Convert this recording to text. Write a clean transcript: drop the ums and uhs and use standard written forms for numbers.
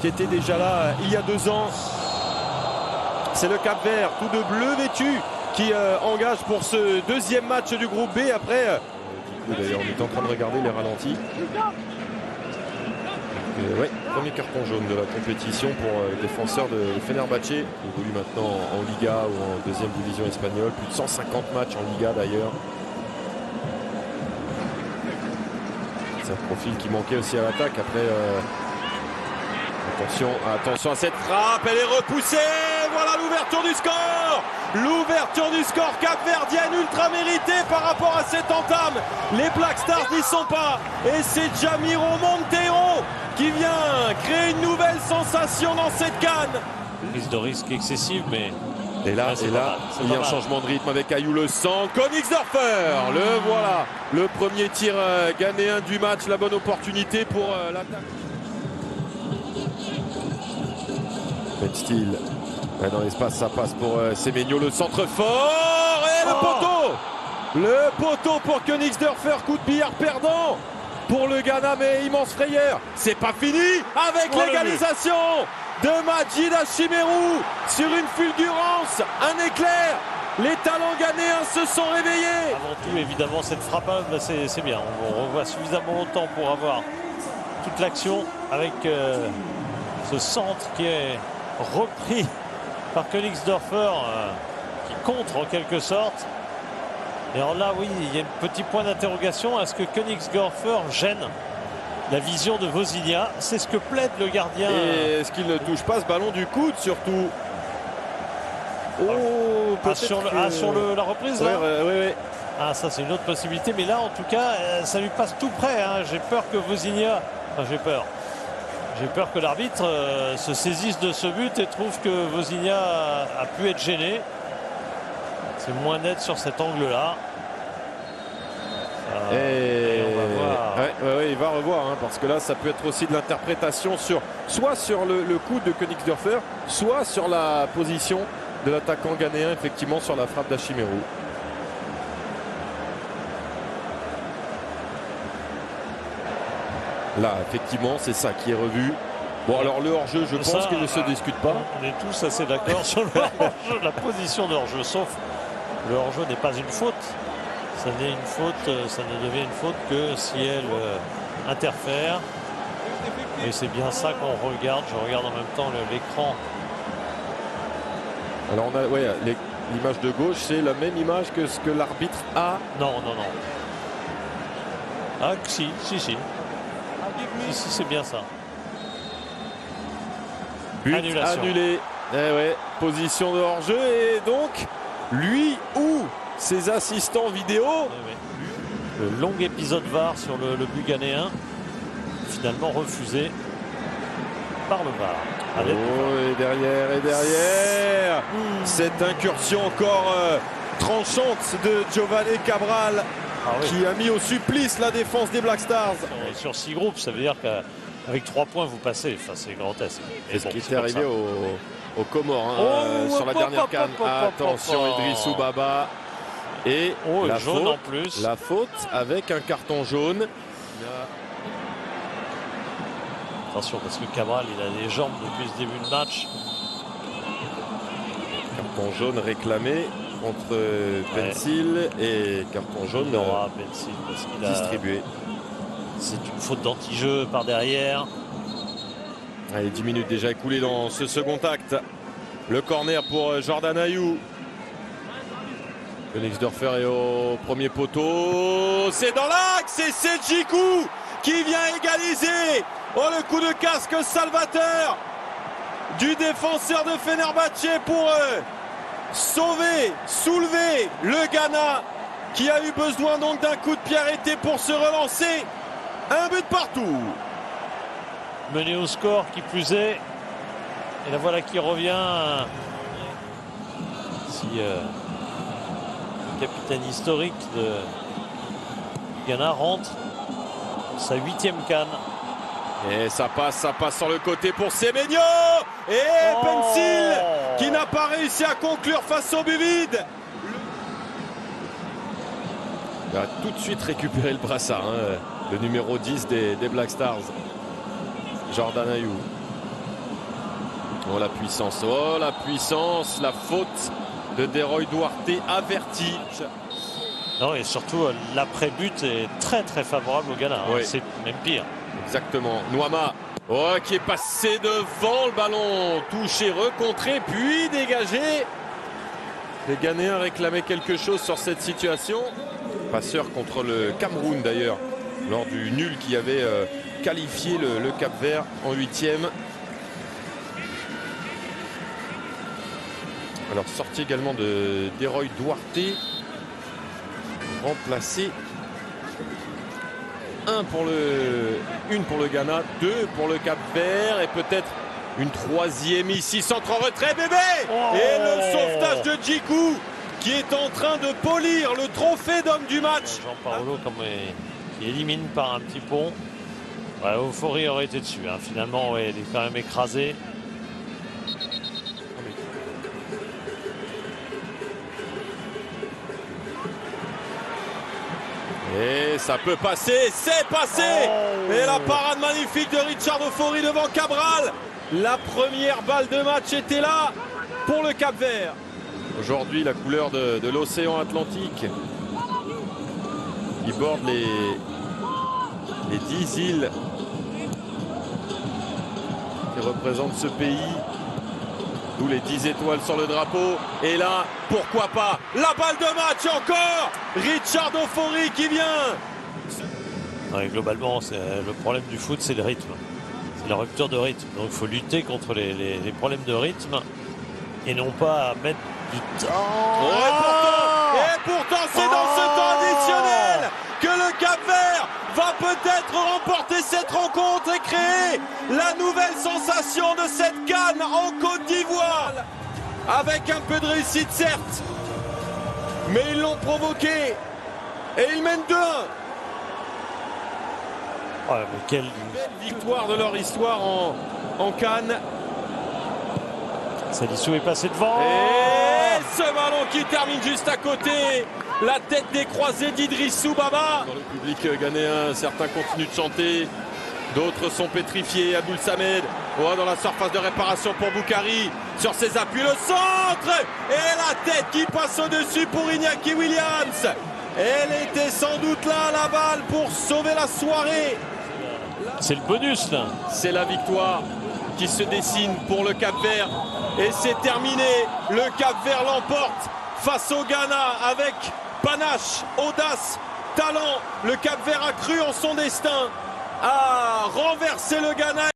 qui était déjà là il y a 2 ans. C'est le Cap-Vert, tout de bleu vêtu, qui engage pour ce deuxième match du groupe B. Après, d'ailleurs, on est en train de regarder les ralentis. Ouais, premier carton jaune de la compétition pour le défenseur de Fenerbahçe, qui évolue maintenant en Liga ou en deuxième division espagnole. Plus de 150 matchs en Liga d'ailleurs. C'est un profil qui manquait aussi à l'attaque. Après, attention à cette frappe, elle est repoussée. Voilà l'ouverture du score. L'ouverture du score capverdienne ultra méritée par rapport à cette entame. Les Black Stars n'y sont pas. Et c'est Jamiro Monteiro qui vient créer une nouvelle sensation dans cette CAN. Prise de risque excessive, mais... Et là, il y a un changement de rythme avec Ayou le sang. Königsdörfer, le voilà. Le premier tir ghanéen du match. La bonne opportunité pour l'attaque. Ben Steel. Dans l'espace, ça passe pour Semenyo. Le centre fort. Et le poteau. Le poteau pour Königsdörfer. Coup de billard perdant pour le Ghana, mais immense frayeur. C'est pas fini avec l'égalisation de Majid Ashimeru sur une fulgurance, un éclair. Les talents ghanéens se sont réveillés. Avant tout, évidemment, cette frappe, c'est bien. On revoit suffisamment longtemps pour avoir toute l'action avec ce centre qui est repris par Königsdörfer, qui contre en quelque sorte. Et alors là, oui, il y a un petit point d'interrogation. Est-ce que Königsdörfer gêne la vision de Vozinha? C'est ce que plaide le gardien. Et est-ce qu'il ne touche pas ce ballon du coude surtout? Sur la reprise là. Oui. Ah, ça c'est une autre possibilité. Mais là, en tout cas, ça lui passe tout près. Hein. J'ai peur que Vozinha... Enfin, j'ai peur que l'arbitre se saisisse de ce but et trouve que Vozinha a pu être gêné. C'est moins net sur cet angle-là. Et on va voir. Ouais, il va revoir, hein, parce que là, ça peut être aussi de l'interprétation soit sur le coup de Königsdörfer, soit sur la position de l'attaquant ghanéen, effectivement, sur la frappe d'Ashimeru. Là, effectivement, c'est ça qui est revu. Bon, alors le hors-jeu, je pense qu'il ne se discute pas. On est tous assez d'accord sur le hors-jeu, la position de hors-jeu, sauf le hors-jeu n'est pas une faute. Ça n'est une faute, ça ne devient une faute que si elle interfère. Et c'est bien ça qu'on regarde. Je regarde en même temps l'écran. Alors on a, l'image de gauche, c'est la même image que ce que l'arbitre a. Non. Ah, si, c'est bien ça. But Annulation. Annulé. Position de hors-jeu et donc lui ou ses assistants vidéo. Le long épisode VAR sur le but ghanéen, finalement refusé par le VAR. Et derrière. Cette incursion encore tranchante de Giovanni Cabral qui a mis au supplice la défense des Black Stars. Sur 6 groupes, ça veut dire qu'avec 3 points vous passez. Enfin, c'est grotesque. C'est ce qui est arrivé au Comores sur la dernière CAN. Attention, Idrissou Baba. Et la jaune faute, en plus. La faute avec un carton jaune. Attention parce que Cabral il a les jambes depuis ce début de match. Carton jaune réclamé contre Pencil et carton jaune distribué. C'est une faute d'anti-jeu par derrière. Allez, 10 minutes déjà écoulées dans ce second acte. Le corner pour Jordan Ayou. Königsdörfer est au premier poteau. C'est dans l'axe et c'est Djikou qui vient égaliser. Le coup de casque salvateur du défenseur de Fenerbahçe pour soulever le Ghana qui a eu besoin donc d'un coup de pied arrêté pour se relancer. Un but partout. Mené au score qui plus est. Et la voilà qui revient. Le capitaine historique de Ghana rentre. Sa 8e CAN. Et ça passe sur le côté pour Semenyo. Et Pencil qui n'a pas réussi à conclure face au but vide. Il va tout de suite récupérer le brassard, le numéro 10 des Black Stars. Jordan Ayou. Oh la puissance, la faute de Deroy Duarte averti. Non, et surtout l'après-but est très très favorable au Ghana. Oui. C'est même pire. Exactement. Nouama qui est passé devant le ballon, touché, recontré, puis dégagé. Les Ghanéens réclamaient quelque chose sur cette situation. Passeur contre le Cameroun d'ailleurs, lors du nul qui avait qualifié le Cap-Vert en 8e. Alors sortie également de Deroy Duarte, remplacé. Une pour le Ghana, 2 pour le Cap-Vert et peut-être une troisième ici. Centre en retrait, bébé. Et le sauvetage de Djikou qui est en train de polir le trophée d'homme du match. Jean-Paolo qui élimine par un petit pont. Ouais, Euphorie aurait été dessus. Hein. Finalement, ouais, il est quand même écrasé. Et ça peut passer, c'est passé. Et la parade magnifique de Richard Euphorie devant Cabral. La première balle de match était là pour le Cap-Vert. Aujourd'hui, la couleur de l'océan Atlantique qui borde les 10 îles qui représentent ce pays. D'où les 10 étoiles sur le drapeau. Et là, pourquoi pas la balle de match encore. Richard Euphorie qui vient. Ouais, globalement, le problème du foot, c'est le rythme. C'est la rupture de rythme. Donc il faut lutter contre les problèmes de rythme et non pas mettre du temps. Et pourtant c'est dans ce temps additionnel que le Cap-Vert va peut-être remporter cette rencontre et créer la nouvelle sensation de cette CAN en Côte d'Ivoire. Avec un peu de réussite certes, mais ils l'ont provoqué et ils mènent 2-1. Ouais, mais quelle victoire de leur histoire en CAN. Salissou est passé devant. Et ce ballon qui termine juste à côté. La tête décroisée d'Idrissou Baba. Dans le public ghanéen, certains continuent de chanter. D'autres sont pétrifiés. Aboul Samed dans la surface de réparation pour Boukari. Sur ses appuis, le centre. Et la tête qui passe au-dessus pour Iñaki Williams. Elle était sans doute là, la balle, pour sauver la soirée. C'est le bonus là. C'est la victoire qui se dessine pour le Cap-Vert. Et c'est terminé. Le Cap-Vert l'emporte face au Ghana avec panache, audace, talent. Le Cap-Vert a cru en son destin, a renversé le Ghana.